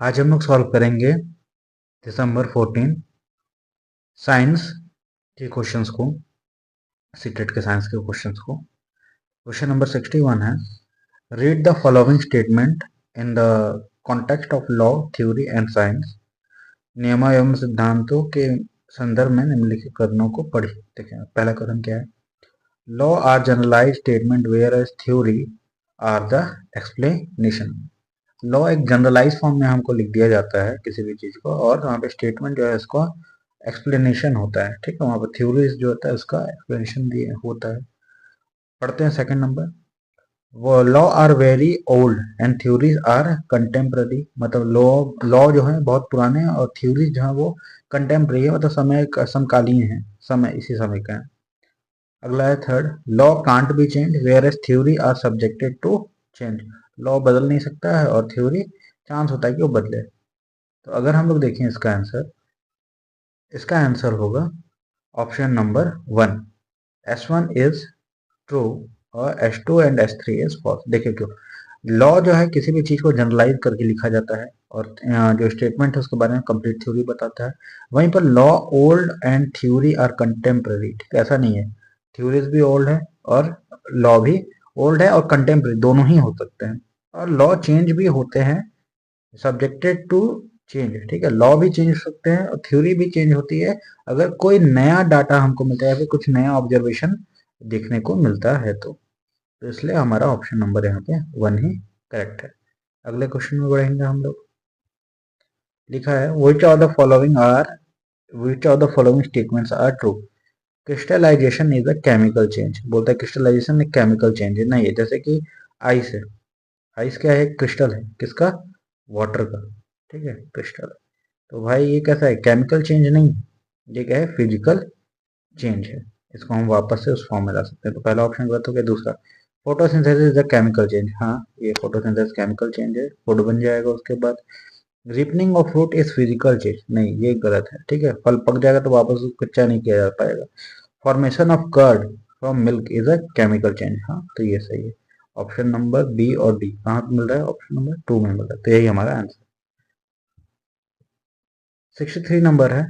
आज हम लोग सॉल्व करेंगे दिसंबर 14 साइंस के क्वेश्चंस को, सीटेट के साइंस के क्वेश्चंस को। क्वेश्चन नंबर 61 है, read the following statement in the context of law, theory and science. नियम एवं सिद्धांतों के संदर्भ में निम्नलिखित कथनों को पढ़िए। देखें पहला कथन क्या है, law are generalize statement whereas theory are the explanation. Law एक जनरलाइज फॉर्म में हमको लिख दिया जाता है किसी भी चीज को, और वहाँ पे स्टेटमेंट जो है इसका एक्सप्लेनेशन होता है। ठीक है, वहाँ पर थ्योरीज जो होता है उसका एक्सप्लेनेशन दिए होता है। पढ़ते हैं सेकंड नंबर, वो law are very old and theories are contemporary. मतलब लॉ जो है बहुत पुराने हैं और थ्योरीज जो है वो कंटेम्प्ररी है, मतलब समकालीन है, समय इसी समय का है। अगला है third, law can't be change whereas theory are subjected to change. Law बदल नहीं सकता है और थ्योरी चांस होता है कि वो बदले। तो अगर हम लोग देखें इसका आंसर होगा option number 1, S1 is true और S2 and S3 is false. देखिए क्यों, लॉ जो है किसी भी चीज को जनरलाइज करके लिखा जाता है और जो स्टेटमेंट है उसके बारे में कंप्लीट थ्योरी बताता है। वहीं पर law old and theory are contemporary. ठीक है, ऐसा नहीं है, थ्योरीज भी ओल्ड है और लॉ भी ओल्ड है और कंटेम्प्रेरी दोनों ही हो सकते हैं। और लॉ चेंज भी होते हैं, सब्जेक्टेड टू चेंज। ठीक है, लॉ भी चेंज हो सकते हैं और थ्योरी भी चेंज होती है अगर कोई नया डाटा हमको मिलता है या फिर कुछ नया ऑब्जर्वेशन देखने को मिलता है तो इसलिए हमारा ऑप्शन नंबर यहाँ पे 1 ही करेक्ट है। अगले क्वेश्चन में बढ़ेंगे हम लोग। लिखा है which of the following statements are true. Crystallization is a chemical change. बोलता है क्रिस्टलाइजेशन एक केमिकल चेंज है, नहीं है। जैसे कि आइस है, आइस क्या है, क्रिस्टल है, किसका, वाटर का। ठीक है, क्रिस्टल। तो भाई ये कैसा है, केमिकल चेंज नहीं है, ये क्या है, फिजिकल चेंज है। इसको हम वापस से उस फॉर्म में ला सकते हैं। तो पहला ऑप्शन गलत हो गया। दूसरा, photosynthesis is a chemical change. हाँ, ये फोटोसिंथेसिस केमिकल चेंज है, फूड बन जाएगा। उसके बाद ripening of fruit is physical change, नहीं ये गलत है। ठीक है, फल पक जाएगा तो वापस उसको कच्चा नहीं किया जा पाएगा। Formation of curd from milk is a chemical change. हाँ, तो ये सही है। ऑप्शन नंबर बी और डी कहाँ पे मिल रहा है, ऑप्शन नंबर 2 में मिल रहा है, तो यही हमारा आंसर। 63 नंबर है,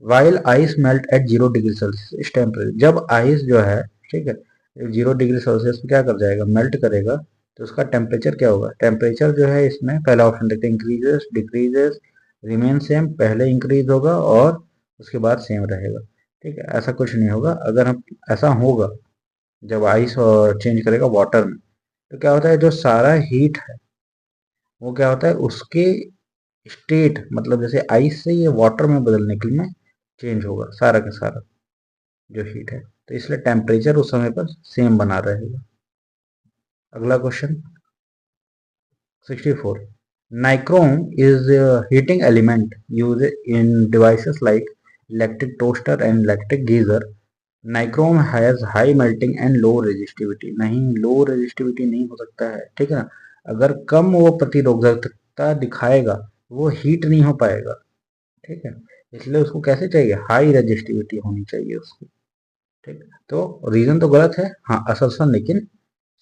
while ice melt eight 0 degree Celsius इस टेम्परेचर। जब आइस जो है, ठीक है, 0 डिग्री सेल्सियस पे क्या कर जाएगा, मेल्ट करेगा, तो उसका टेम्परेचर क्या होगा। टेम्परेचर जो है इसमें पहला ऑप्शन देखते हैं, इंक्रीजेस, डिक्रीजेस, रिमेन सेम। पहले इंक्रीज होगा और उसके बाद सेम रहेगा। ठीक है, ऐसा कुछ नहीं होगा। अगर हम ऐसा होगा जब आइस और चेंज करेगा वाटर में, तो क्या होता है, जो सारा हीट है वो क्या होता है, उसके स्टेट, मतलब जैसे आइस से ये वाटर में बदलने के लिए चेंज होगा सारा का सारा जो हीट है। तो इसलिए टेम्परेचर उस समय पर सेम बना रहेगा। अगला question 64, nichrome is heating element use in devices like electric toaster and electric geyser. Nichrome has high melting and low resistivity. नहीं, लो रेजिस्टिविटी नहीं हो सकता है। ठीक है ना, अगर कम वो प्रतिरोधकता दिखाएगा वो हीट नहीं हो पाएगा। ठीक है, इसलिए उसको कैसे चाहिए, हाई रेजिस्टिविटी होनी चाहिए उसकी। ठीक, तो रीजन तो गलत है, हाँ असर्शन लेकिन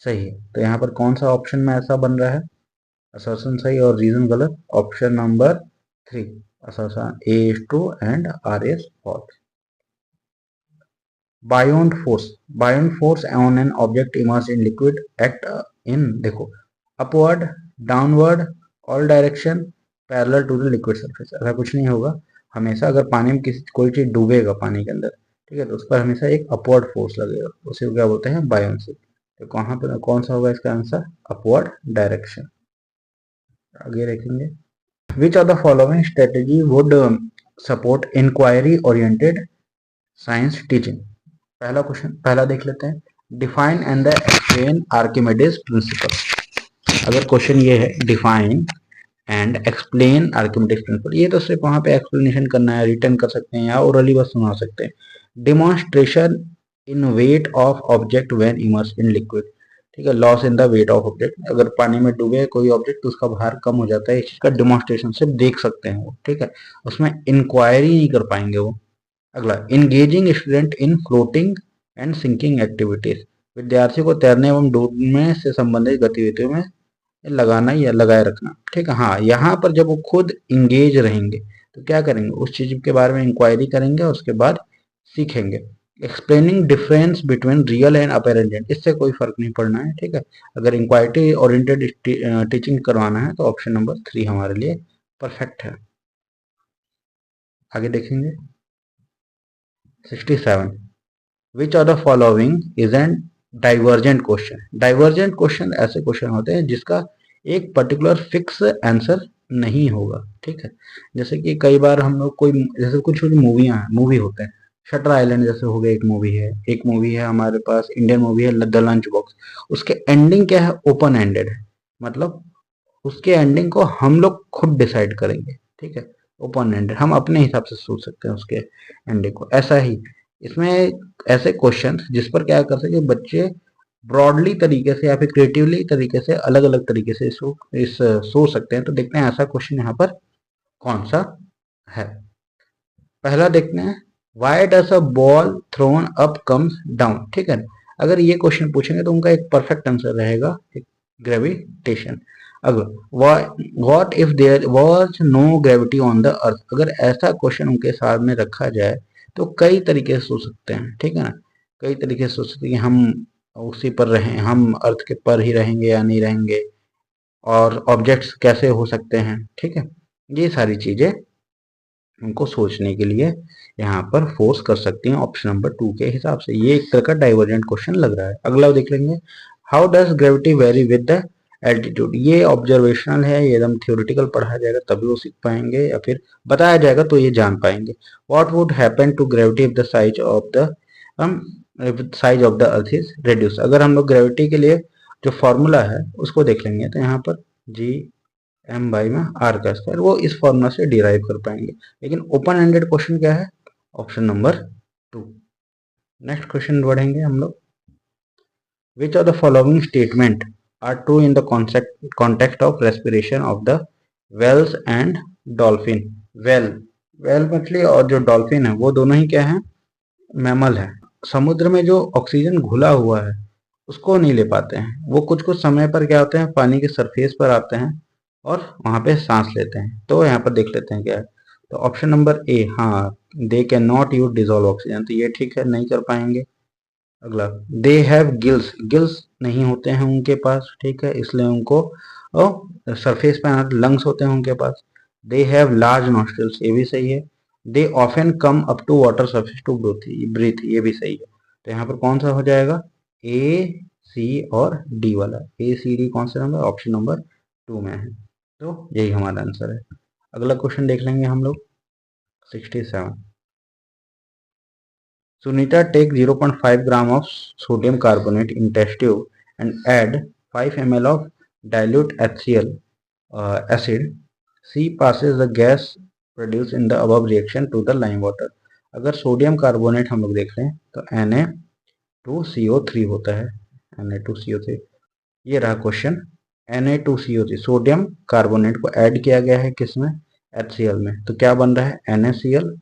सही है। तो यहाँ पर कौन सा ऑप्शन में ऐसा बन रहा है, असर्शन सही और रीजन गलत। Option number 3, assertion A is true and R is false. Buoyant force on an object immerse in liquid act in, देखो, upward, downward, all direction, parallel to the liquid surface. ऐसा कुछ नहीं होगा। हमेशा अगर पानी में किसी कोई चीज डूबेगा पानी के अंदर, ठीक है, तो उस पर हमेशा एक अपवर्ड फोर्स लगेगा, उसे क्या बोलते हैं, बायोन्सी। तो कहाँ पर कौन सा होगा इसका आंसर, अपवर्ड डायरेक्शन। आगे देखेंगे, which of the following strategy would support inquiry oriented science teaching. पहला क्वेश्चन, पहला देख लेते हैं, define and the explain Archimedes principle. अगर क्वेश्चन ये है, define and explain Archimedes principle, ये तो सिर्फ वहां पे एक्सप्लेनेशन करना है, रिटर्न कर सकते हैं या ओरली बस सुना सकते हैं। Demonstration in weight of object when immerse in liquid. ठीक है, loss in the weight of object, अगर पानी में डूबे कोई ऑब्जेक्ट तो उसका भार कम हो जाता है, इस चीज का डिमॉन्स्ट्रेशन सिर्फ देख सकते हैं वो। ठीक है, उसमें इंक्वायरी नहीं कर पाएंगे वो। अगला, engaging student in floating and sinking activities, विद्यार्थी को तैरने एवं डूबने से संबंधित गतिविधियों में लगाना या लगाए रखना, ठीक है। हाँ, यहाँ पर जब वो खुद इंगेज रहेंगे तो क्या करेंगे, उस चीज के बारे में इंक्वायरी करेंगे और उसके बाद सीखेंगे। Explaining difference between real and apparent, इससे कोई फर्क नहीं पड़ना है, ठीक है। अगर इंक्वायरी ओरिएंटेड टीचिंग करवाना है तो ऑप्शन नंबर 3 हमारे लिए परफेक्ट है। आगे देखेंगे 67, which are the following is an divergent question. Divergent question ऐसे क्वेश्चन होते हैं जिसका एक पर्टिकुलर फिक्स आंसर नहीं होगा, ठीक है। जैसे कि कई बार हम लोग कोई, जैसे कुछ मूवी होते हैं, शटर आइलैंड जैसे हो गया, एक मूवी है हमारे पास, इंडियन मूवी है द लंच बॉक्स। उसके एंडिंग क्या है, ओपन एंडेड है, मतलब उसके एंडिंग को हम लोग खुद डिसाइड करेंगे, ठीक है। ओपन एंडेड, हम अपने हिसाब से सोच सकते हैं उसके एंडिंग को। ऐसा ही इसमें ऐसे क्वेश्चन जिस पर क्या कर सके बच्चे ब्रॉडली तरीके से या फिर क्रिएटिवली तरीके से, अलग अलग तरीके से इस सोच सकते हैं। तो देखते हैं ऐसा क्वेश्चन यहाँ पर कौन सा है। पहला देखते हैं, why does a ball thrown up comes down, ठीक है। अगर ये क्वेश्चन पूछेंगे तो उनका एक परफेक्ट आंसर रहेगा ग्रेविटेशन। अगर what if there was no gravity on the earth, अगर ऐसा क्वेश्चन उनके सामने रखा जाए तो कई तरीके से सोच सकते हैं, ठीक है ना। कई तरीके से सोच सकते हैं कि हम उसी पर रहें, हम अर्थ के पर ही रहेंगे या नहीं रहेंगे, और ऑब्जेक्ट्स कैसे हो सकते हैं, ठीक है। ये सारी चीजें उनको सोचने के लिए यहाँ पर फोर्स कर सकती हैं ऑप्शन नंबर 2 के हिसाब से। ये एक तरह का डाइवर्जेंट क्वेश्चन लग रहा है। अगला देख लेंगे, how does gravity very with the altitude. ये ऑब्जर्वेशनल है, ये एकदम थ्योरेटिकल पढ़ा जाएगा तभी वो सीख पाएंगे, या फिर बताया जाएगा तो ये जान पाएंगे। What would happen to gravity if the size of the earth is reduce. अगर हम लोग ग्रेविटी के लिए जो फॉर्मूला है उसको देख लेंगे तो यहाँ पर जी एम बाई में आर का स्क्वायर, वो इस फॉर्मूला से डिराइव कर पाएंगे। लेकिन ओपन एंडेड क्वेश्चन क्या है, ऑप्शन नंबर 2। नेक्स्ट क्वेश्चन बढ़ेंगे हम लोग, which of the following statement are true in the context of respiration of the whales and dolphin. Whale, whale मछली और जो डॉल्फिन है वो दोनों ही क्या है, मैमल है। समुद्र में जो ऑक्सीजन घुला हुआ है उसको नहीं ले पाते हैं, वो कुछ कुछ समय पर क्या होते हैं, पानी के सरफेस पर आते हैं और वहां पे सांस लेते हैं। तो यहाँ पर देख लेते हैं क्या है, तो ऑप्शन नंबर ए, हाँ, they can not use dissolve oxygen, तो ये ठीक है, नहीं कर पाएंगे। अगला, दे हैव गिल्स, गिल्स नहीं होते हैं उनके पास, ठीक है, इसलिए उनको सरफेस पे आना, लंग्स होते हैं उनके पास। दे हैव लार्ज नॉस्ट्रल्स, ये भी सही है। They often come up to water surface to breathe, ये भी सही है। तो यहाँ पर कौन सा हो जाएगा, ए, सी और डी वाला। ए सी डी कौन सा नंबर, ऑप्शन नंबर 2 में है, तो यही हमारा आंसर है। अगला क्वेश्चन देख लेंगे हम लोग 67, Sunita take 0.5 gram of sodium carbonate in test tube and add 5 ml of dilute HCl acid. She passes the gas produced in the above reaction to the lime water. अगर sodium carbonate हम लोग देख लें तो Na2CO3 होता है, Na2CO3। ये रहा क्वेश्चन, Na2CO3 सोडियम कार्बोनेट को ऐड किया गया है किसमें, HCl में, तो क्या बन रहा है NaCl,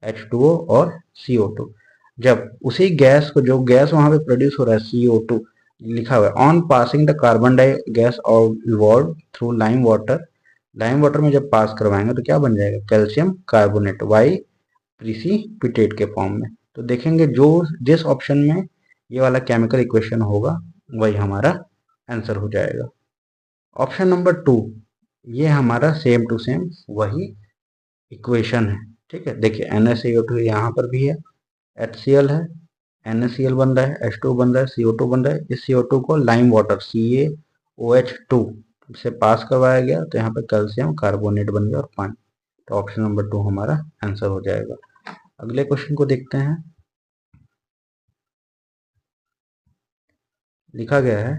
H2O और CO2। जब उसी गैस को, जो गैस वहां पे प्रोड्यूस हो रहा है CO2 लिखा हुआ है, on passing the carbon di gas और evolve through lime water, lime water में जब पास करवाएंगे तो क्या बन जाएगा, कैल्शियम कार्बोनेट, वाई प्रीसिपिटेट के फॉर्म में। तो देखेंगे जो जिस ऑप्शन में ये वाला केमिकल इक्वेशन होगा वही हमारा आंसर हो जाएगा। ऑप्शन नंबर 2, ये हमारा सेम टू सेम वही इक्वेशन है, ठीक है। देखिए NaCO2 यहाँ पर भी है, HCl है, NaCl बन रहा है, H2 बन रहा है, CO2 बन रहा है। इस CO2 को लाइम वाटर CaOH2 से पास करवाया गया तो यहाँ पे कैल्शियम कार्बोनेट बन गया और पानी। तो ऑप्शन नंबर 2 हमारा आंसर हो जाएगा। अगले क्वेश्चन को देखते हैं, लिखा गया है,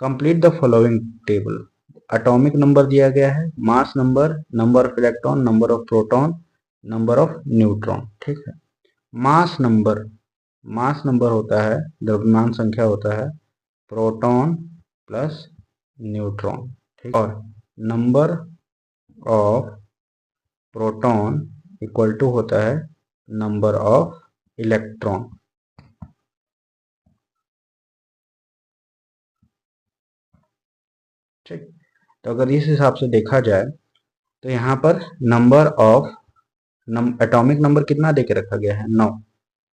complete the following table. Atomic number दिया गया है, mass number, number of electron, number of proton, number of neutron, ठीक है। मास नंबर, मास नंबर होता है, द्रव्यमान संख्या होता है प्रोटॉन प्लस न्यूट्रॉन, ठीक। और number of proton equal to होता है नंबर ऑफ इलेक्ट्रॉन, ठीक। तो अगर इस हिसाब से देखा जाए तो यहाँ पर नंबर ऑफ एटॉमिक नंबर कितना दे के रखा गया है, 9।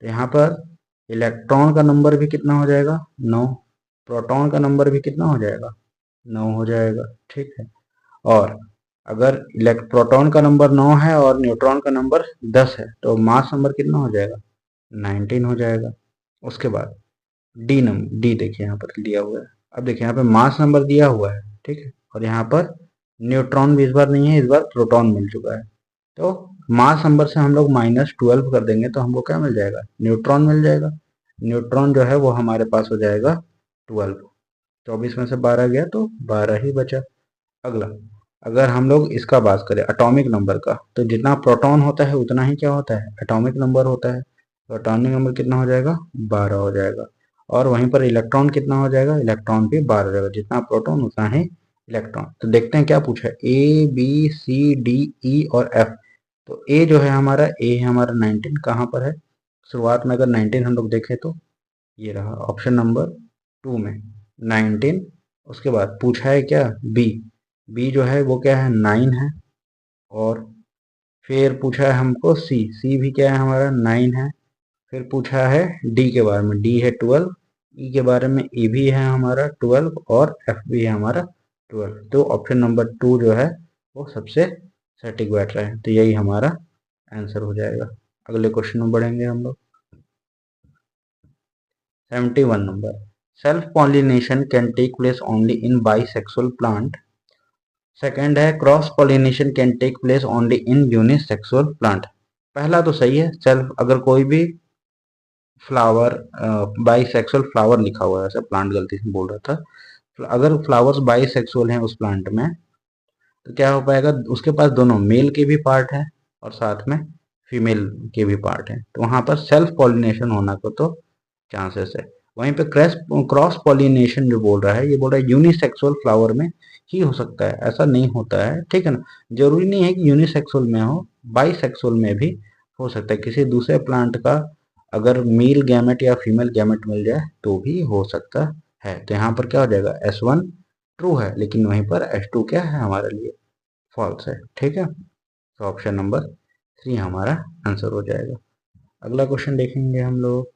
तो यहाँ पर इलेक्ट्रॉन का नंबर भी कितना हो जाएगा, 9। प्रोटॉन का नंबर भी कितना हो जाएगा, 9 हो जाएगा, ठीक है। और अगर प्रोटॉन का नंबर 9 है और न्यूट्रॉन का नंबर 10 है तो मास नंबर कितना हो जाएगा, 19 हो जाएगा। उसके बाद डी देखिए यहाँ पर दिया हुआ है। अब देखिए यहाँ पे मास नंबर दिया हुआ है, ठीक है, और यहाँ पर न्यूट्रॉन भी इस बार नहीं है, इस बार प्रोटॉन मिल चुका है। तो मास नंबर से हम लोग -12 कर देंगे तो हमको क्या मिल जाएगा, न्यूट्रॉन मिल जाएगा। न्यूट्रॉन जो है वो हमारे पास हो जाएगा 12। 24 में से 12 गया तो 12 ही बचा। अगला, अगर हम लोग इसका बात करें एटॉमिक नंबर का, तो जितना प्रोटॉन होता है उतना ही क्या होता है, एटॉमिक नंबर होता है। तो एटॉमिक नंबर कितना हो जाएगा, 12 हो जाएगा। और वहीं पर इलेक्ट्रॉन कितना हो जाएगा, इलेक्ट्रॉन भी 12 हो जाएगा। जितना प्रोटॉन उतना ही इलेक्ट्रॉन। तो देखते हैं क्या पूछा है, ए बी सी डी ई और एफ। तो ए जो है हमारा, ए है हमारा 19, कहाँ पर है, शुरुआत में अगर 19 हम लोग देखें तो ये रहा ऑप्शन नंबर 2 में 19। उसके बाद पूछा है क्या, बी। बी जो है वो क्या है, 9 है। और फिर पूछा है हमको सी। सी भी क्या है हमारा, 9 है। फिर पूछा है डी के बारे में, डी है 12। ई के बारे में, ई भी है हमारा 12 और एफ भी है हमारा 12। तो ऑप्शन नंबर 2 जो है वो सबसे सटीक बैठ रहा है। तो यही हमारा आंसर हो जाएगा। अगले क्वेश्चन में बढ़ेंगे हम लोग। 71 number, self pollination can take place only in bisexual plant. Second है cross pollination can take place only in unisexual plant. पहला तो सही है, सेल्फ अगर कोई भी फ्लावर, बाइसेक्सुअल फ्लावर लिखा हुआ है, ऐसा प्लांट गलती से बोल रहा था। अगर फ्लावर्स बाइसेक्सुअल हैं उस प्लांट में तो क्या हो पाएगा, उसके पास दोनों मेल के भी पार्ट है और साथ में फीमेल के भी पार्ट है। तो वहां पर सेल्फ पॉलिनेशन होना को तो चांसेस है। वहीं पे क्रॉस पॉलिनेशन जो बोल रहा है, ये बोल रहा है यूनिसेक्सुअल फ्लावर में ही हो सकता है, ऐसा नहीं होता है, ठीक है ना। जरूरी नहीं है कि यूनिसेक्सुअल में हो, बाइसेक्सुअल में भी हो सकता है। किसी दूसरे प्लांट का अगर मेल गैमेट या फीमेल गैमेट मिल जाए तो भी हो सकता है। तो यहाँ पर क्या हो जाएगा, S1 ट्रू है, लेकिन वहीं पर S2 क्या है हमारे लिए, फॉल्स है, ठीक है। तो ऑप्शन नंबर 3 हमारा आंसर हो जाएगा। अगला क्वेश्चन देखेंगे हम लोग।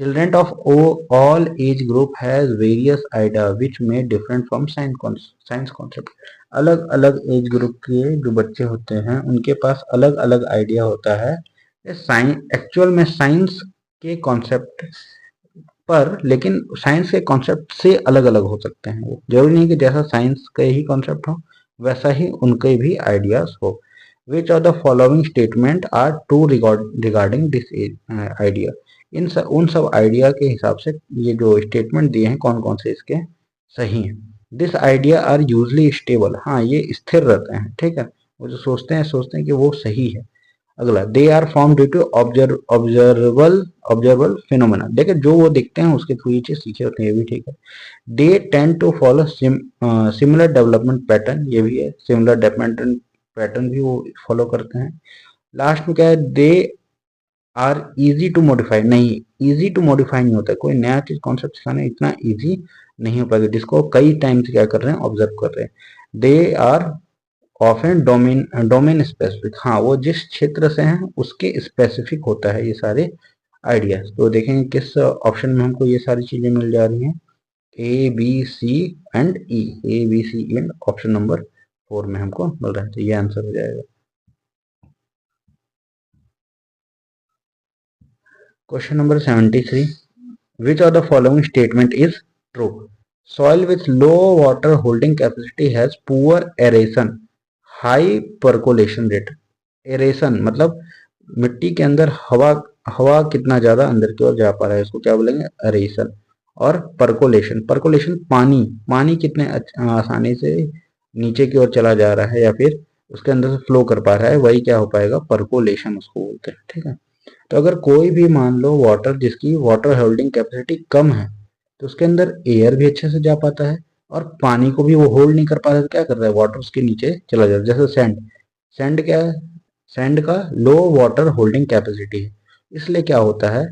Children of all age group has various idea which may different from science concept। अलग अलग एज ग्रुप के जो बच्चे होते हैं उनके पास अलग अलग आइडिया होता है साइंस, एक्चुअल में साइंस के कॉन्सेप्ट पर, लेकिन साइंस के कॉन्सेप्ट से अलग अलग हो सकते हैं। वो जरूरी नहीं कि जैसा साइंस के ही कॉन्सेप्ट हो वैसा ही उनके भी आइडियाज हो। Which of the following statement are true regarding this idea. उन सब आइडिया के हिसाब से ये जो स्टेटमेंट दिए हैं कौन कौन से इसके सही हैं। This idea are usually stable, हाँ ये स्थिर रहते हैं, ठीक है। वो जो सोचते हैं कि वो सही है। अगला, they are form due to observable phenomena. देखिए जो वो दिखते हैं उसके थ्रू ये चीज सीखे होते हैं, ये भी ठीक है। They tend to follow similar development pattern, ये भी है, सिमिलर डेवलपमेंट पैटर्न भी वो फॉलो करते हैं। लास्ट में क्या है, they are easy to modify. नहीं, इजी टू मॉडिफाई नहीं होता है, कोई नया चीज कॉन्सेप्ट सिखाना इतना इजी नहीं हो पाएगा जिसको कई टाइम से क्या कर रहे हैं, ऑब्जर्व कर रहे हैं। They are often domain specific, हाँ वो जिस क्षेत्र से हैं उसके स्पेसिफिक होता है ये सारे आइडियाज। तो देखेंगे किस ऑप्शन में हमको ये सारी चीजें मिल जा रही हैं, A B C and E. A B C and option number 4 में हमको मिल रहा है। तो ये आंसर हो जाएगा। Question number 73, which of the following statement is true. Soil with low water holding capacity has poor aeration, high percolation rate. Aeration मतलब मिट्टी के अंदर हवा हवा कितना ज्यादा अंदर की ओर जा पा रहा है, इसको क्या बोलेंगे, एरेशन। और परकोलेशन, परकोलेशन पानी, पानी कितने आसानी से नीचे की ओर चला जा रहा है या फिर उसके अंदर से फ्लो कर पा रहा है, वही क्या हो पाएगा, परकोलेशन उसको बोलते हैं, ठीक है। तो अगर कोई भी मान लो वाटर जिसकी वाटर होल्डिंग कैपेसिटी कम है तो उसके अंदर एयर भी अच्छे से जा पाता है और पानी को भी वो होल्ड नहीं कर पाता, तो क्या कर रहा है, वाटर उसके नीचे चला जाता है। जैसे सैंड, सैंड क्या है, सैंड का लो वाटर होल्डिंग कैपेसिटी है, इसलिए क्या होता है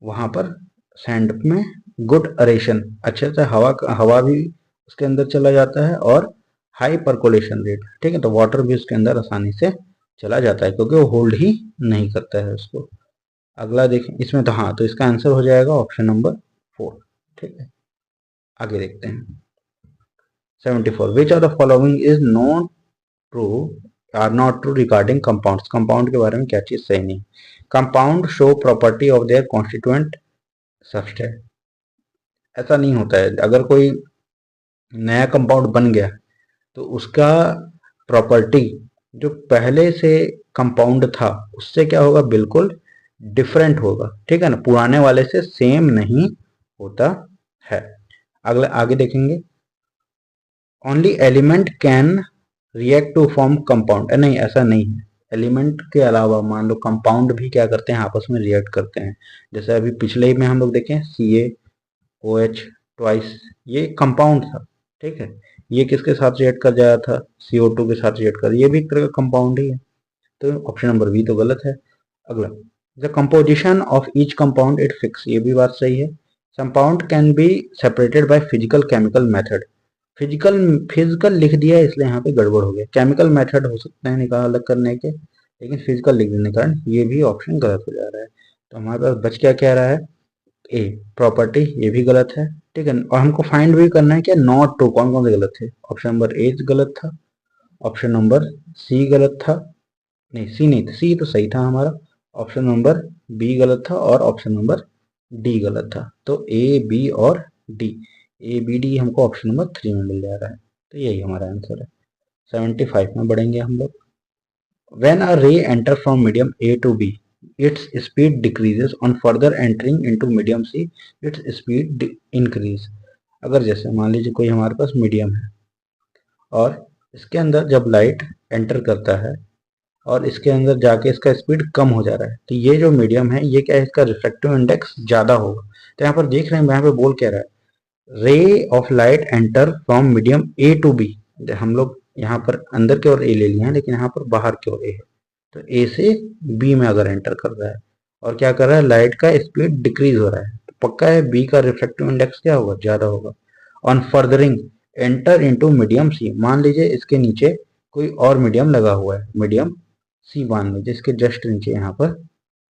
वहां पर सैंड में गुड अरेशन, अच्छे से हवा भी उसके अंदर चला जाता है और हाई परकोलेशन रेट, ठीक है, तो वाटर भी उसके अंदर आसानी से चला जाता है क्योंकि वो होल्ड ही नहीं करता है उसको। अगला देखें इसमें, तो हाँ, तो इसका आंसर हो जाएगा ऑप्शन नंबर 4, ठीक है। आगे देखते हैं 74, which of the following is not true are not true regarding compounds, compound के बारे में क्या चीज सही नहीं। Compound show property of their constituent substance, ऐसा नहीं होता है। अगर कोई नया कंपाउंड बन गया तो उसका प्रॉपर्टी जो पहले से कंपाउंड था उससे क्या होगा, बिल्कुल डिफरेंट होगा, ठीक है ना, पुराने वाले से सेम नहीं होता है। अगला आगे देखेंगे, only element can react to form compound, नहीं ऐसा नहीं है। एलिमेंट के अलावा मान लो कंपाउंड भी क्या करते हैं, आपस में रिएक्ट करते हैं। जैसे अभी पिछले ही में हम लोग देखें CaOH ट्वाइस, ये कंपाउंड था, ठीक है। ये किसके साथ रिएक्ट कर जाया था, CO2 के साथ रिएक्ट कर, ये भी एक तरह का कंपाउंड ही है। तो ऑप्शन नंबर बी तो गलत है। अगला, the composition of each compound it fix, ये भी बात सही है। Compound can be separated by physical chemical method, physical लिख दिया है इसलिए यहाँ पे गड़बड़ हो गया। केमिकल मेथड हो सकते हैं निकाल अलग करने के, लेकिन फिजिकल लिख देने के कारण ये भी ऑप्शन गलत हो जा रहा है। तो हमारे पास बच क्या क्या रहा है, ए प्रॉपर्टी, ये भी गलत है, ठीक है। और हमको फाइंड भी करना है कि नॉट ट्रू कौन कौन से गलत थे। ऑप्शन नंबर ए गलत था, ऑप्शन नंबर सी गलत था, नहीं सी नहीं था, सी तो सही था हमारा, ऑप्शन नंबर बी गलत था और ऑप्शन नंबर डी गलत था। तो ए बी और डी, ए बी डी हमको ऑप्शन नंबर 3 में मिल जा रहा है। तो यही हमारा आंसर है। 75 में बढ़ेंगे हम लोग। When a ray enter from medium A to B, its speed decreases on further entering into medium C, its speed increase। अगर जैसे मान लीजिए कोई हमारे पास मीडियम है और इसके अंदर जब लाइट एंटर करता है और इसके अंदर जाके इसका स्पीड कम हो जा रहा है, तो ये जो मीडियम है ये क्या है, इसका रिफ्लेक्टिव इंडेक्स ज्यादा होगा। तो यहाँ पर देख रहे हैं यहाँ पे बोल क्या रहा है, ray of light enter from medium A to B. हम लोग यहाँ पर अंदर की ओर ए ले लिए हैं लेकिन यहाँ पर बाहर की ओर ए है। तो ए से बी में अगर एंटर कर रहा है और क्या कर रहा है, लाइट का स्पीड डिक्रीज हो रहा है, तो पक्का है बी का रिफ्लेक्टिव इंडेक्स क्या होगा, ज्यादा होगा। On furthering enter into medium C, मान लीजिए इसके नीचे कोई और मीडियम लगा हुआ है, मीडियम सी मान लीजिए इसके जस्ट नीचे यहाँ पर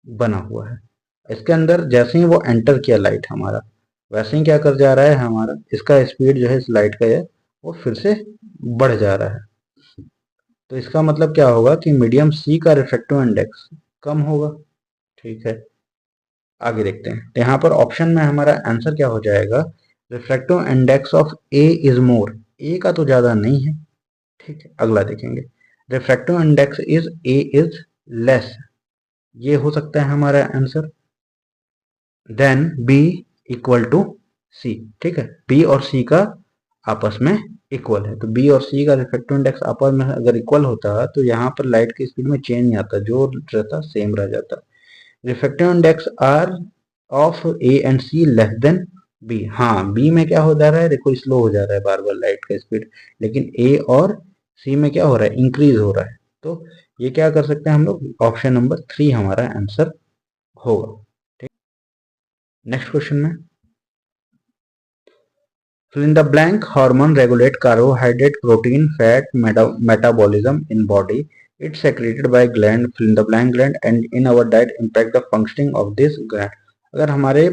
बना हुआ है। इसके अंदर जैसे ही वो एंटर किया लाइट हमारा, वैसे ही क्या कर जा रहा है, हमारा इसका स्पीड जो है इस लाइट का है वो फिर से बढ़ जा रहा है। तो इसका मतलब क्या होगा कि मीडियम सी का रिफ्लेक्टिव इंडेक्स कम होगा, ठीक है। आगे देखते हैं, तो यहाँ पर ऑप्शन में हमारा आंसर क्या हो जाएगा, reflective index of A is more, A का तो ज्यादा नहीं है, ठीक है। अगला देखेंगे, reflective index is A is less, ये हो सकता है हमारा answer. Then B equal to C, ठीक है, बी और सी का आपस में इक्वल है। तो बी और सी का रिफ्लेक्टिव इंडेक्स आपस में अगर इक्वल होता तो यहाँ पर लाइट की स्पीड में चेंज नहीं आता, जो रहता सेम रह जाता। Reflective index are of A and C less than B, हाँ बी में क्या हो जा रहा है, देखो स्लो हो जा रहा है बार बार लाइट का स्पीड, लेकिन ए और सी में क्या हो रहा है, इंक्रीज हो रहा है। तो ये क्या कर सकते हैं हम लोग, ऑप्शन नंबर 3 हमारा आंसर होगा। नेक्स्ट क्वेश्चन में, fill in the blank, hormone regulate carbohydrate, protein, fat metabolism in body, it's secreted by gland, fill in the blank gland, and in our diet impact the functioning of this gland। अगर हमारे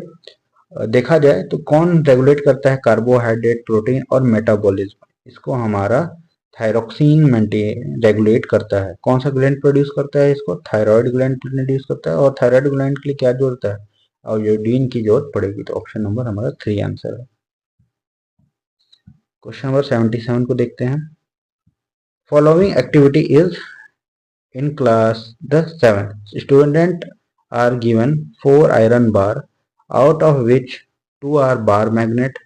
देखा जाए तो कौन regulate करता है carbohydrate, protein और metabolism, इसको हमारा थायरोक्सिन रेगुलेट करता है। कौन सा ग्लैंड प्रोड्यूस करता है इसको, थायराइड ग्लैंड प्रोड्यूस करता है। और थायराइड ग्लैंड के लिए क्या जरूरत है, आयोडीन की जरूरत पड़ेगी। तो ऑप्शन नंबर हमारा 3 आंसर है। क्वेश्चन नंबर 77 को देखते हैं, following activity is in class the 7th student are given 4 iron bar out of which 2 are bar magnet,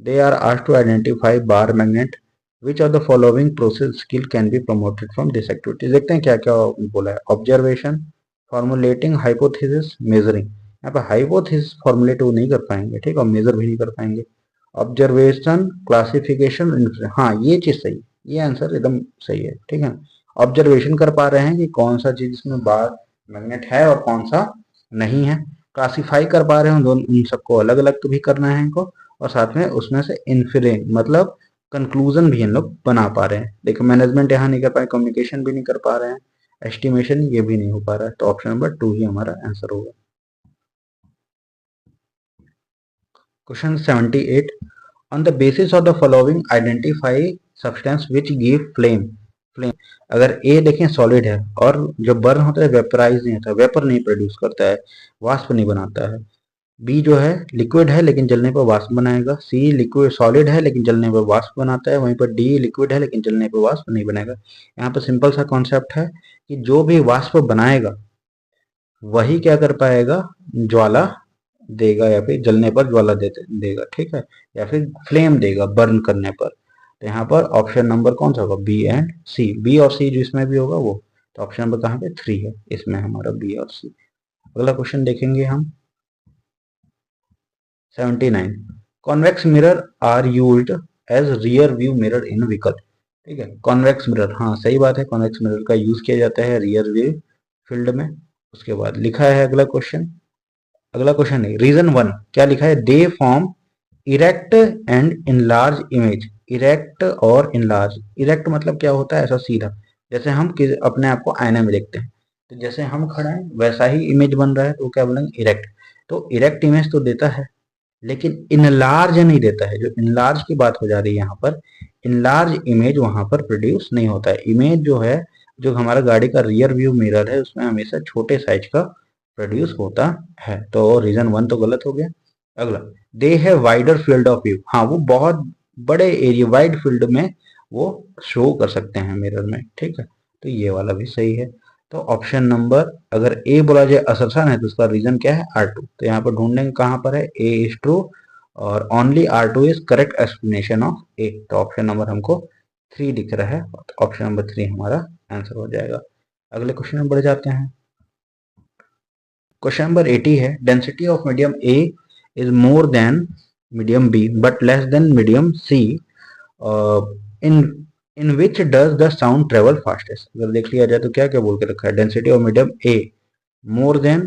they are asked to identify bar magnet, which of the following process skill can be promoted from this activity। देखते हैं क्या क्या बोला है, observation, formulating hypothesis, measuring. यहाँ पर hypothesis formulate वो नहीं कर पाएंगे, ठीक है, और मेजर भी नहीं कर पाएंगे। ऑब्जर्वेशन, क्लासिफिकेशन, हाँ ये चीज सही, ये आंसर एकदम सही है, ठीक है। ऑब्जर्वेशन कर पा रहे हैं कि कौन सा चीज इसमें बार मैग्नेट है और कौन सा नहीं है। क्लासिफाई कर पा रहे हैं, दोनों उन सबको अलग अलग भी करना है इनको, और साथ में उसमें से इन्फरेंस मतलब कंक्लूजन भी इन लोग बना पा रहे हैं। देखो मैनेजमेंट यहाँ नहीं कर पाए, कम्युनिकेशन भी नहीं कर पा रहे हैं, एस्टिमेशन ये भी नहीं हो पा रहा है, तो ऑप्शन नंबर 2 ही हमारा आंसर होगा। Question 78, on the basis of the following identify substance which give flame. Flame अगर ए देखें सॉलिड है और जो बर्न होता है वेपराइज नहीं होता, वेपर नहीं प्रोड्यूस करता है, वाष्प नहीं बनाता है। बी जो है लिक्विड है लेकिन जलने पर वाष्प बनाएगा। सी लिक्विड सॉलिड है लेकिन जलने पर वाष्प बनाता है। वहीं पर डी लिक्विड है लेकिन जलने पर वाष्प नहीं बनाएगा। यहाँ पर सिंपल सा कॉन्सेप्ट है कि जो भी वाष्प बनाएगा वही क्या कर पाएगा, ज्वाला देगा या फिर जलने पर ज्वाला देगा, ठीक है, या फिर फ्लेम देगा बर्न करने पर। तो यहाँ पर ऑप्शन नंबर कौन सा होगा, बी एंड सी। बी और सी जिसमें भी होगा वो, तो ऑप्शन नंबर कहाँ पे 3 है इसमें हमारा बी और सी। अगला क्वेश्चन देखेंगे हम 79, convex mirror are used as rear view mirror in vehicle. ठीक है, कॉन्वेक्स मिरर, हाँ सही बात है, कॉन्वेक्स मिरर का यूज किया जाता है रियर व्यू फील्ड में। उसके बाद लिखा है अगला क्वेश्चन, अगला क्वेश्चन नहीं, रीजन 1 क्या लिखा है, they form erect and enlarge image. Erect और इनलार्ज, इरेक्ट मतलब क्या होता है, ऐसा सीधा, जैसे हम अपने आप को आईने में देखते हैं, तो जैसे हम खड़े हैं वैसा ही इमेज बन रहा है, तो क्या बोलेंगे, इरेक्ट। तो इरेक्ट इमेज तो देता है लेकिन इनलार्ज नहीं देता है। जो इनलार्ज की बात हो जा रही है यहाँ पर, इनलार्ज इमेज वहां पर प्रोड्यूस नहीं होता है। इमेज जो है, जो हमारा गाड़ी का रियर व्यू मिरर है उसमें हमेशा छोटे साइज का प्रोड्यूस होता है। तो रीजन 1 तो गलत हो गया। अगला, दे है वाइडर फील्ड ऑफ व्यू, हाँ वो बहुत बड़े एरिया वाइड फील्ड में वो शो कर सकते हैं मिरर में, ठीक है, तो ये वाला भी सही है। तो ऑप्शन नंबर, अगर ए बोला जाए असर्शन है तो उसका रीजन क्या है, R2। तो यहाँ पर ढूंढेंगे कहाँ पर है, ए इज ट्रू और only R2 is correct explanation of A. तो ऑप्शन नंबर हमको 3 दिख रहा है, ऑप्शन नंबर 3 हमारा आंसर हो जाएगा। अगले क्वेश्चन में बढ़ जाते हैं। क्वेश्चन नंबर 80 है, density of medium A is more than medium B but less than medium C, in which does the sound travel fastest. अगर देख लिया जाए तो क्या क्या बोल के रखा है, density of medium A more than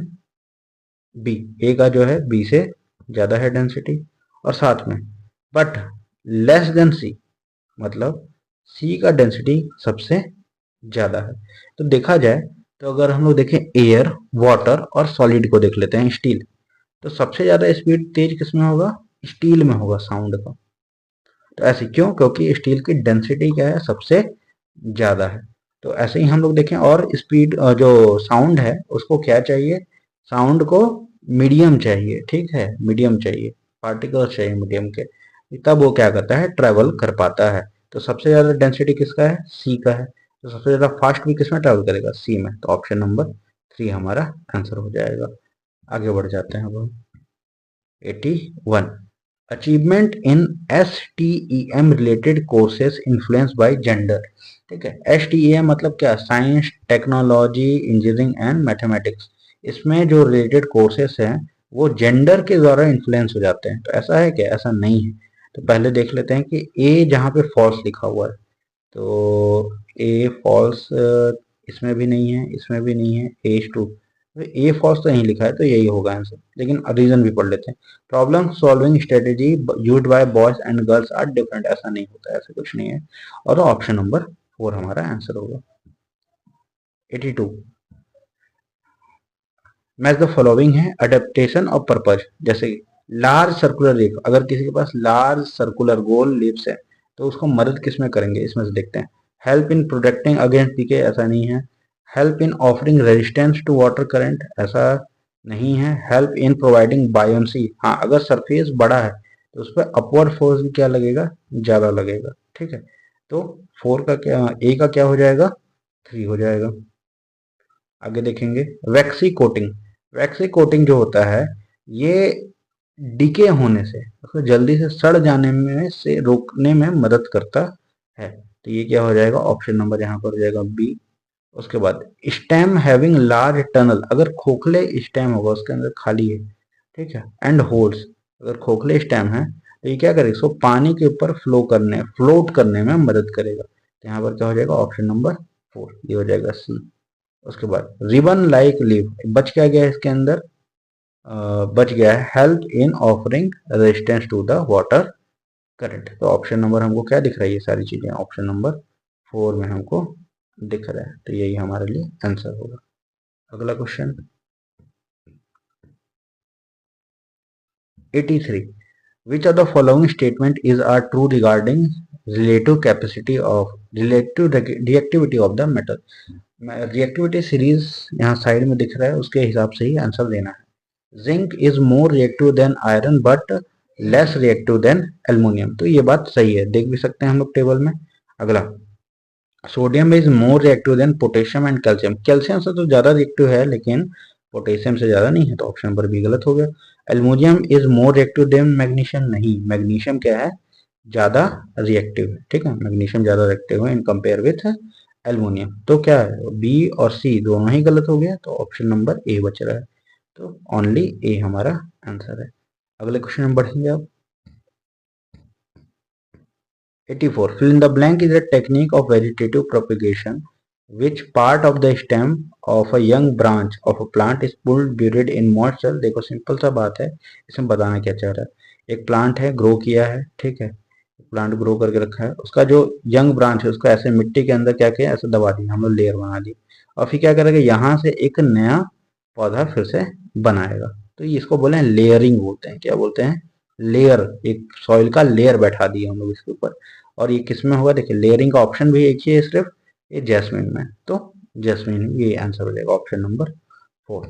B, A का जो है बी से ज्यादा है डेंसिटी, और साथ में बट लेस देन सी, मतलब सी का डेंसिटी सबसे ज्यादा है। तो देखा जाए तो अगर हम लोग देखें एयर, वाटर और सॉलिड को देख लेते हैं, स्टील, तो सबसे ज्यादा स्पीड तेज किसमें होगा, स्टील में होगा साउंड का। तो ऐसे क्यों, क्योंकि स्टील की डेंसिटी क्या है, सबसे ज्यादा है। तो ऐसे ही हम लोग देखें, और स्पीड जो साउंड है उसको क्या चाहिए, साउंड को मीडियम चाहिए, ठीक है, मीडियम चाहिए, पार्टिकल्स चाहिए मीडियम के, तब वो क्या करता है, ट्रेवल कर पाता है। तो सबसे ज्यादा डेंसिटी किसका है, सी का है, तो सबसे ज्यादा फास्ट भी किसमें ट्रेवल करेगा, सी में। तो ऑप्शन नंबर 3 हमारा आंसर हो जाएगा। आगे बढ़ जाते हैं अब 81, achievement in STEM related courses influence by gender. ठीक है, STEM मतलब क्या, science technology engineering and mathematics. इसमें जो रिलेटेड कोर्सेज हैं वो जेंडर के द्वारा इन्फ्लुएंस हो जाते हैं। तो ऐसा है क्या, ऐसा नहीं है। तो पहले देख लेते हैं कि ए जहाँ पे फॉल्स लिखा हुआ है, तो ए फॉल्स इसमें भी नहीं है, इसमें भी नहीं है, एज टू, ए फॉल्स तो यहीं लिखा है, तो यही होगा आंसर। लेकिन रीजन भी पढ़ लेते हैं, problem solving strategy used by boys and girls are different, ऐसा नहीं होता है, ऐसा कुछ नहीं है। और ऑप्शन नंबर 4 हमारा आंसर होगा। 82, मैच द फॉलोइंग है, अडेप्टेशन ऑफ पर्पज। जैसे लार्ज सर्कुलर लीफ, अगर किसी के पास लार्ज सर्कुलर गोल लीव्स है तो उसको मदद किस में करेंगे, इसमें से देखते हैं। Help in protecting against decay, ऐसा नहीं है। Help in offering resistance to water current, ऐसा नहीं है। हेल्प इन प्रोवाइडिंग बायोन्सी, हाँ अगर सरफेस बड़ा है तो उस पर अपवर्ड फोर्स भी क्या लगेगा, ज्यादा लगेगा, ठीक है। तो 4 का क्या, ए का क्या हो जाएगा, 3 हो जाएगा। आगे देखेंगे वैक्सी कोटिंग। वैक्सी कोटिंग जो होता है ये डीके होने से, उसको जल्दी से सड़ जाने में से रोकने में मदद करता है। तो ये क्या हो जाएगा, ऑप्शन नंबर यहाँ पर हो जाएगा बी। उसके बाद स्टेम हैविंग लार्ज टनल, अगर खोखले स्टेम होगा उसके अंदर खाली है, ठीक है, एंड होल्स, अगर खोखले स्टेम है तो ये क्या करेगा, इसको पानी के ऊपर फ्लोट करने में मदद करेगा। तो यहाँ पर क्या हो जाएगा, ऑप्शन नंबर 4, ये हो जाएगा सी। उसके बाद रिबन लाइक लीव, बच क्या गया इसके अंदर, बच गया है help in offering resistance to the water current. तो ऑप्शन नंबर हमको क्या दिख रहा है, ये सारी चीजें ऑप्शन नंबर 4 में हमको दिख रहा है, तो यही हमारे लिए आंसर होगा। अगला question 83, which of the following statement is are true regarding relative capacity of relative reactivity of the metal। Reactivity series यहाँ साइड में दिख रहा है, उसके हिसाब से ही आंसर देना है। Zinc is more reactive than iron but less reactive than aluminium, तो ये बात सही है, देख भी सकते हैं हम लोग टेबल में। अगला sodium is more reactive than potassium and calcium, calcium से तो ज्यादा रिएक्टिव है लेकिन पोटेशियम से ज्यादा नहीं है, तो ऑप्शन नंबर बी गलत हो गया। Aluminium is more reactive than magnesium, नहीं, मैग्नीशियम क्या है, ज्यादा रिएक्टिव है, ठीक है, मैग्नीशियम ज्यादा रिएक्टिव है इन कंपेयर विथ एल्युमिनियम। तो क्या है, बी और सी दोनों ही गलत हो गया, तो ऑप्शन नंबर ए बच रहा है, तो ओनली ए हमारा आंसर है। अगले क्वेश्चन में बढ़ेंगे अब 84, fill in the blank is a technique of vegetative propagation which part of the stem of a young branch of a plant is pulled buried in moisture। देखो सिंपल सा बात है, इसमें बताना क्या चाह रहा है, एक प्लांट है, ग्रो किया है, ठीक है, प्लांट ग्रो करके रखा है, उसका जो यंग ब्रांच है उसको ऐसे मिट्टी के अंदर क्या किया, ऐसे दबा दिया हम लोग, लेयर बना दी, और फिर क्या करेंगे, यहाँ से एक नया पौधा फिर से बनाएगा, तो इसको बोले हैं लेयरिंग बोलते हैं, क्या बोलते हैं, लेयर, एक सॉइल का लेयर बैठा दिया हम लोग इसके ऊपर। और ये किस में होगा, देखिए लेयरिंग का ऑप्शन भी एक ही है सिर्फ, ये जैस्मिन में, तो जैस्मिन ये आंसर हो जाएगा ऑप्शन नंबर 4।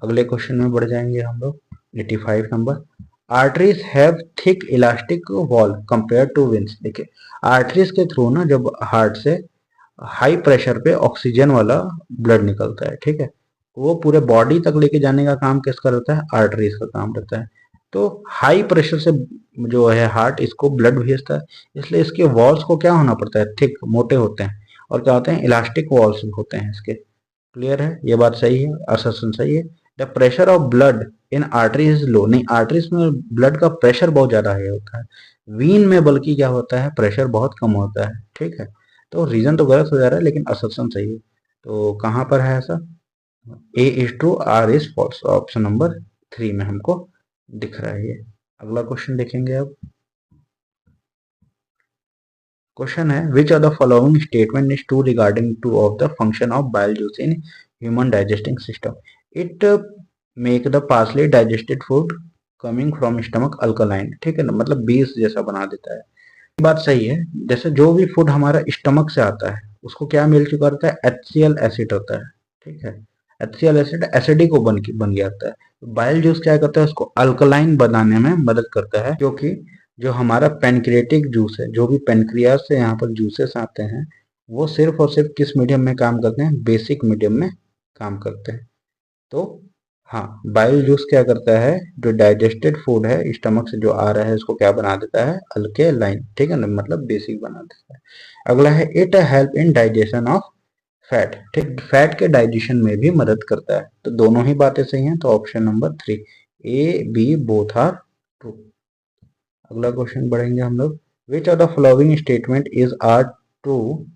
अगले क्वेश्चन में बढ़ जाएंगे हम लोग 85 number, arteries have thick elastic wall compare to veins. देखिए आर्टरीज के थ्रू ना जब हार्ट से हाई प्रेशर पे ऑक्सीजन वाला ब्लड निकलता है, ठीक है, वो पूरे बॉडी तक लेके जाने का काम किसका रहता है, आर्टरीज का काम रहता है। तो हाई प्रेशर से जो है हार्ट इसको ब्लड भेजता है, इसलिए इसके वॉल्स को क्या होना पड़ता है, थिक, मोटे होते हैं, और क्या होते हैं, इलास्टिक वॉल्स होते हैं इसके। क्लियर है, ये बात सही है, असर्शन सही है। The pressure of blood in arteries is low, नहीं, आर्टरीज में ब्लड का प्रेशर बहुत ज्यादा हाई होता है, वीन में बल्कि क्या होता है, प्रेशर बहुत कम होता है, ठीक है। तो रीजन तो गलत हो जा रहा है लेकिन असर्शन सही है, तो कहां पर है ऐसा, A is true, R is false, option number 3 में हमको दिख रहा है ये। अगला क्वेश्चन देखेंगे अब, क्वेश्चन है which are the following statement is true regarding to of the function of bile juice in human digesting system. It make the partially digested food coming from stomach alkaline, ठीक है ना, मतलब base जैसा बना देता है, बात सही है। जैसे जो भी फूड हमारा स्टमक से आता है उसको क्या मिल चुका रहता है, HCl एसिड रहता है, ठीक है, HCl एसिड एसिडिक को बन गया रहता है। बाइल जूस क्या करता है, उसको अल्कलाइन बनाने में मदद करता है, क्योंकि जो हमारा पेनक्रिएटिक जूस है, जो भी पेनक्रियास से यहाँ पर जूसेस आते हैं, वो सिर्फ और सिर्फ किस मीडियम में काम करते हैं, बेसिक मीडियम में काम करते हैं। तो हाँ, बाइल जूस क्या करता है, जो डाइजेस्टेड फूड है स्टमक से जो आ रहा है उसको क्या बना देता है, अल्केलाइन, ठीक है ना, मतलब बेसिक बना देता है। अगला है it help in digestion of fat, ठीक, फैट के डाइजेशन में भी मदद करता है, तो दोनों ही बातें सही हैं, तो option number 3, A B both are true. अगला क्वेश्चन बढ़ेंगे हम लोग, which of the following statement is are true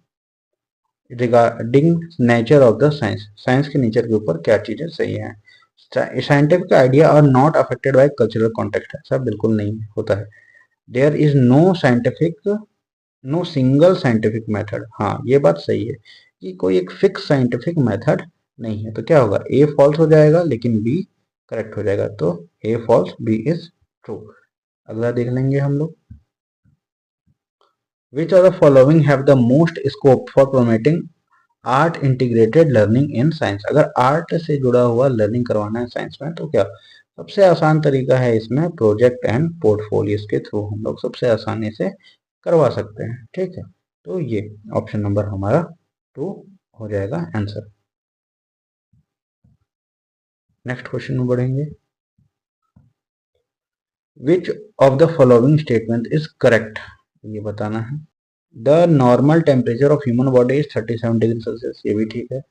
regarding nature of the science, science के नेचर के ऊपर क्या चीजें सही हैं। Scientific idea are not affected by cultural context, ऐसा बिल्कुल नहीं होता है। There is no single scientific method, हाँ ये बात सही है कि कोई एक फिक्स साइंटिफिक मेथड नहीं है, तो क्या होगा, ए फॉल्स हो जाएगा लेकिन बी करेक्ट हो जाएगा, तो A false, B is true. अगला देख लेंगे हम लोग, which are the following have the most scope for promoting art integrated learning in science. अगर आर्ट से जुड़ा हुआ लर्निंग करवाना है साइंस में तो क्या सबसे आसान तरीका है, इसमें प्रोजेक्ट एंड पोर्टफोलियोज के थ्रू हम लोग सबसे आसानी से करवा सकते हैं, ठीक है, तो ये ऑप्शन नंबर हमारा 2 हो जाएगा आंसर। नेक्स्ट क्वेश्चन में बढ़ेंगे, which of the following statement is correct, ये बताना है। The normal temperature of human body is 37 degree Celsius, ये भी ठीक है।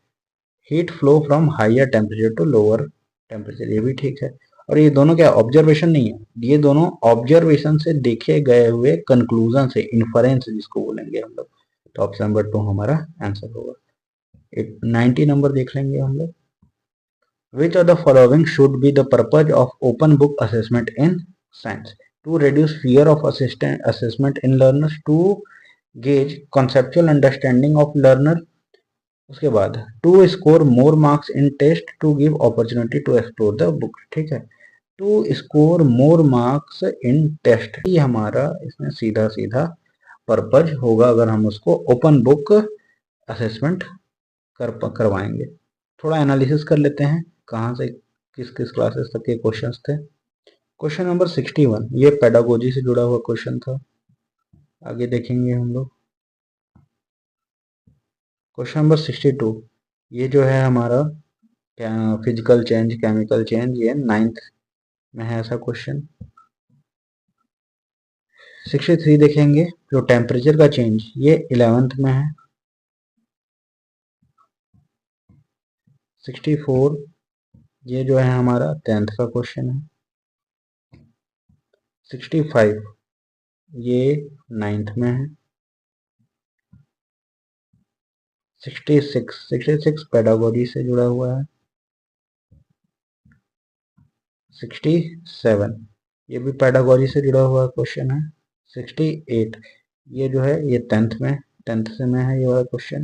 Heat flow from higher temperature to lower temperature, ये भी ठीक है। और ये दोनों क्या ऑब्जर्वेशन नहीं है, ये दोनों ऑब्जर्वेशन से देखे गए हुए कंक्लूजन से, इन्फरेंस जिसको बोलेंगे हम लोग, तो ऑप्शन नंबर 2 हमारा आंसर होगा। 90 नंबर देख लेंगे हम लोग, which of the following should be the purpose of open book assessment in science. to reduce fear of assessment in learners, to gauge conceptual understanding of learner. उसके बाद to score more marks in test, to give opportunity to explore the book. ठीक है, to score more marks in test, ये हमारा इसमें सीधा सीधा purpose होगा अगर हम उसको ओपन बुक असेसमेंट करवाएंगे। थोड़ा एनालिसिस कर लेते हैं कहाँ से किस किस क्लासेस तक के क्वेश्चंस थे। क्वेश्चन नंबर 61 ये पेडागोजी से जुड़ा हुआ क्वेश्चन था, आगे देखेंगे हम लोग। क्वेश्चन नंबर 62 ये जो है हमारा फिजिकल चेंज केमिकल चेंज, ये 9th में है ऐसा क्वेश्चन। 63 देखेंगे जो टेम्परेचर का चेंज, ये 11th में है। 64 ये जो है हमारा 10th का क्वेश्चन है। 65 ये 9th में है। 66 पेडागोजी से जुड़ा हुआ है। 67 ये भी पेडागोजी से जुड़ा हुआ क्वेश्चन है। 68 ये जो है ये 10th से में है ये वाला क्वेश्चन।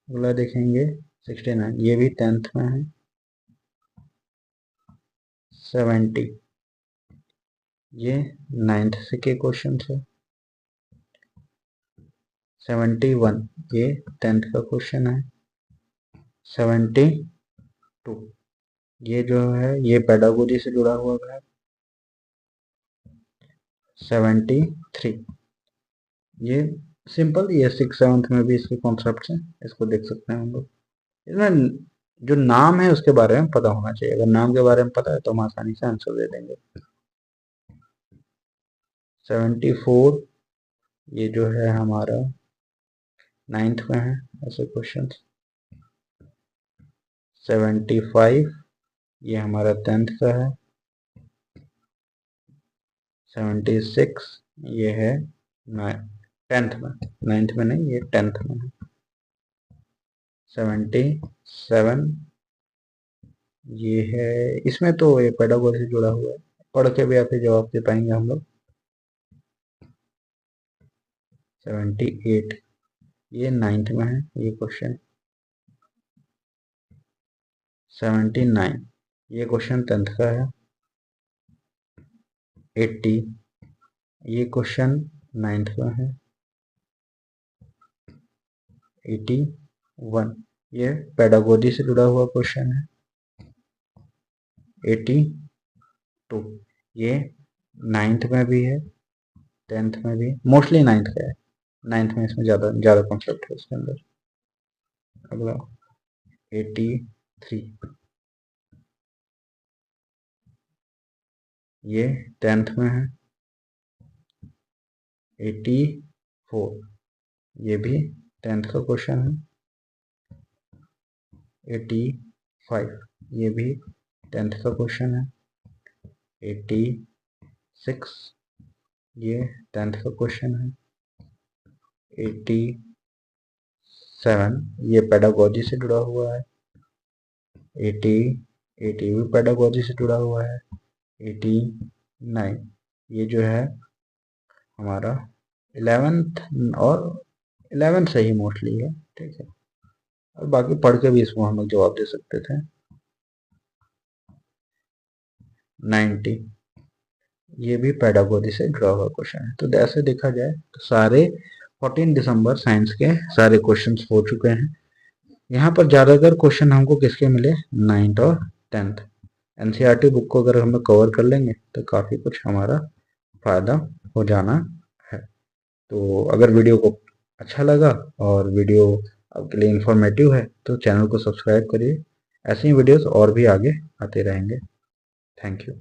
अगला देखेंगे 69 ये भी 10th में है। 70 ये 9th से के क्वेश्चन है। 71 ये 10th का क्वेश्चन है। 72 ये जो है ये पेडागोजी से जुड़ा हुआ है। 73 ये सिंपल, ये 6th-7th में भी इसके कॉन्सेप्ट हैं, इसको देख सकते हैं हम लोग। इसमें जो नाम है उसके बारे में पता होना चाहिए, अगर नाम के बारे में पता है तो हम आसानी से आंसर दे देंगे। 74 ये जो है हमारा 9th में है ऐसे क्वेश्चन। 75 ये हमारा 10th का है। 76 ये है 10th में, 9th में नहीं, ये 10th में है। 77 ये है, इसमें तो ये पेडागोजी से जुड़ा हुआ है, पढ़ के भी आपके जवाब दे पाएंगे हम लोग। 78 ये 9th में है ये क्वेश्चन। 79 ये क्वेश्चन 10th का है। 80 ये क्वेश्चन 9th में है। 81 ये पेडागोजी से जुड़ा हुआ क्वेश्चन है। 82 ये 9th में भी है 10th में भी, मोस्टली 9th का है, 9th में इसमें ज़्यादा कॉन्सेप्ट है इसके अंदर। अगला 83 ये 10th में है। 84 ये भी 10th का क्वेश्चन है। 85 ये भी 10th का क्वेश्चन है। 86 ये 10th का क्वेश्चन है। 87 ये पेडागोजी से जुड़ा हुआ है। 80 भी पेडागोजी से जुड़ा हुआ है। 89 ये जो है हमारा 11th और 11th से ही मोस्टली है, ठीक है, और बाकी पढ़ के भी इसको हम लोग जवाब दे सकते थे। 90 ये भी पेडागोजी से जुड़ा हुआ क्वेश्चन है। तो ऐसे देखा जाए तो सारे 14 दिसंबर साइंस के सारे क्वेश्चंस हो चुके हैं। यहाँ पर ज़्यादातर क्वेश्चन हमको किसके मिले, 9th और 10th। एनसीईआरटी बुक को अगर हम लोग कवर कर लेंगे तो काफ़ी कुछ हमारा फ़ायदा हो जाना है। तो अगर वीडियो को अच्छा लगा और वीडियो आपके लिए इंफॉर्मेटिव है तो चैनल को सब्सक्राइब करिए, ऐसे ही वीडियोस और भी आगे आते रहेंगे। Thank you.